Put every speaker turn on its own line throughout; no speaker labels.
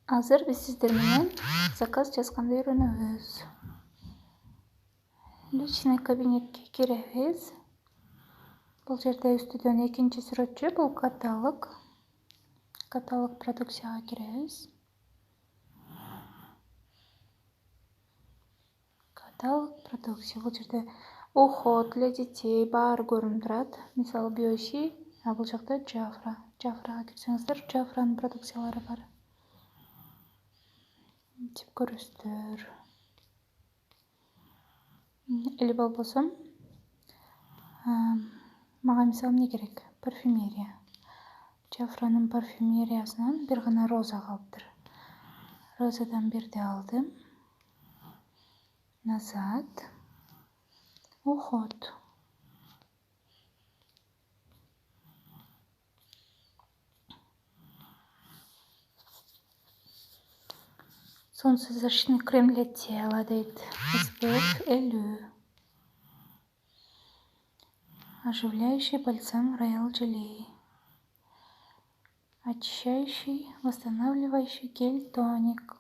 Азыр биз сиздер менен заказ жазганды үйрөнөбүз. Личный кабинетке киребиз. Бул жерде үстүдөн экинчи сүрөтчү, бул каталог. Каталог продукцияга киребиз. Каталог продукция. Бул жерде уход для детей баары көрүнүп турат. Мисалы Биоси, а бул жакта Jafra. Jafrага кирсеңиздер, Jafranын продукциялары бар. Тип көрөсүздөр. Или болбосо мага мисалы эмне керек? Парфюмерия. Jafranын парфюмериясынан бир гана роза калыптыр. Розадан бирди алдым. Назад. Уход. Солнцезащитный крем для тела дейт. SPF 50. Оживляющий бальзам Royal Jelly. Очищающий, восстанавливающий гель-тоник.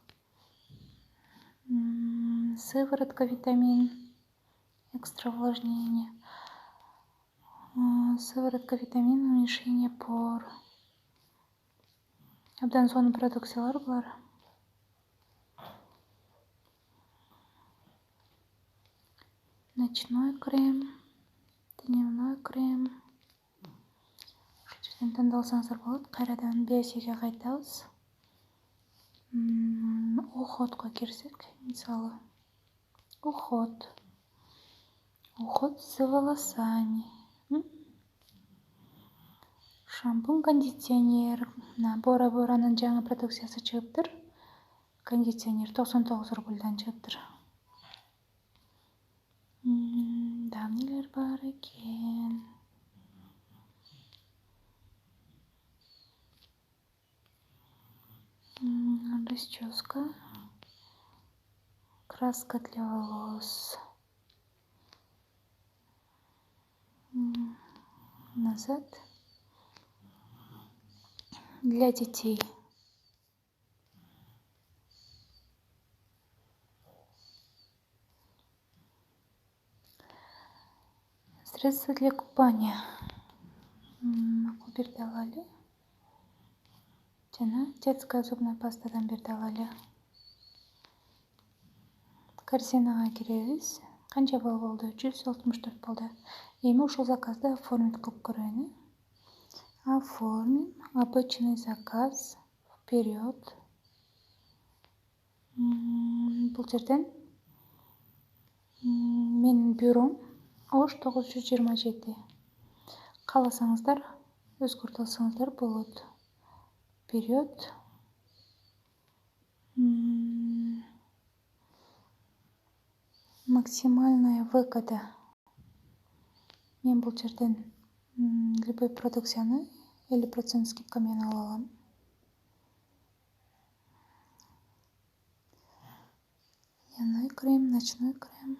Сыворотка витамин. Экстра увлажнение. Сыворотка витамин, уменьшение пор. Абдан сонун продукциялар булар. Ночной крем. Дневной крем. Ушул жерден тандалсаңыздар болот. Кайрадан Биосиге кайтабыз. Уходко кирсек, мисалы. Уход. Уход с волосами. Шампунь, кондиционер. Бора-боранын жаңы продукциясы чыгыптыр. Кондиционер 99 рубльдан чыгыптыр. Да, эмнелер бар экен? Расческа. Краска для волос. Назад. Для детей. Средство для купания. Бирди алалы. Жана детская зубная пастадан бирди алалы. Корзинага киребиз. Канча балл болду? 164 болду. Эми ушул заказды оформить кылып көрөйүн. Оформим. Обычный заказ. Вперед. Бул жерден менин бюром Ош 927. Кааласаңыздар өзгөртө алсаңыздар болот. Вперед. Максимальная выгода. Мен бул жерден любой продукцияны 50% скидка менен ала алам. Дневной крем, ночной крем.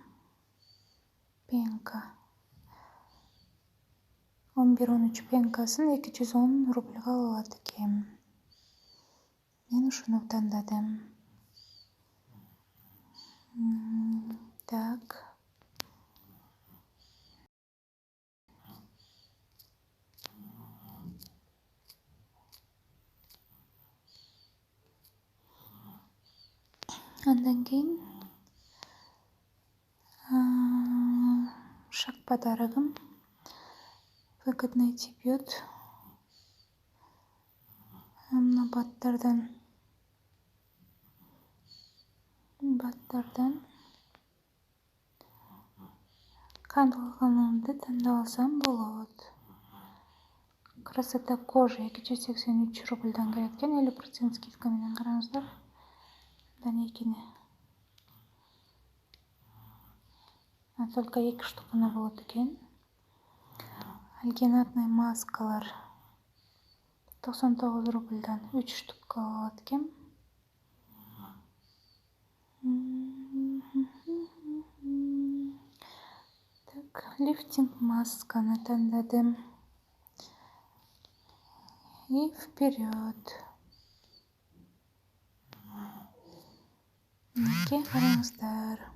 Пенка. 11-13 пенкасын 210 рубльга алат экен. Мен ушуну тандадым. Так. Андан кийин шаг подарогым. Выгодно тибет. Мына баттардан кандалганымды тандап алсам болот. Красота кожи 283 рубльдан келет экен, 50% скидка менен караңыздар. Андан экини. Только 2 штуканы болот экен. Альгинатный маскалар 99 рубльдан 3 штука алат экен. Так, лифтинг масканы тандадым. И вперед. Мінекей қараңыздар.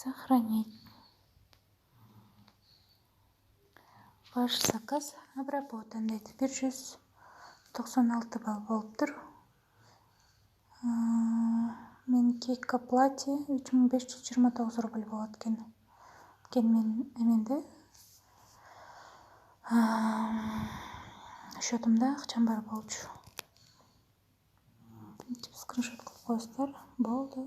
Сохранить. Ваш заказ обработан дейді. 196 балл болып тұр. Менікі к оплате 3529 рубль болады екен. Менде счетымда ақшам бар болчу. Скриншот қылып қойсыздар. Болды.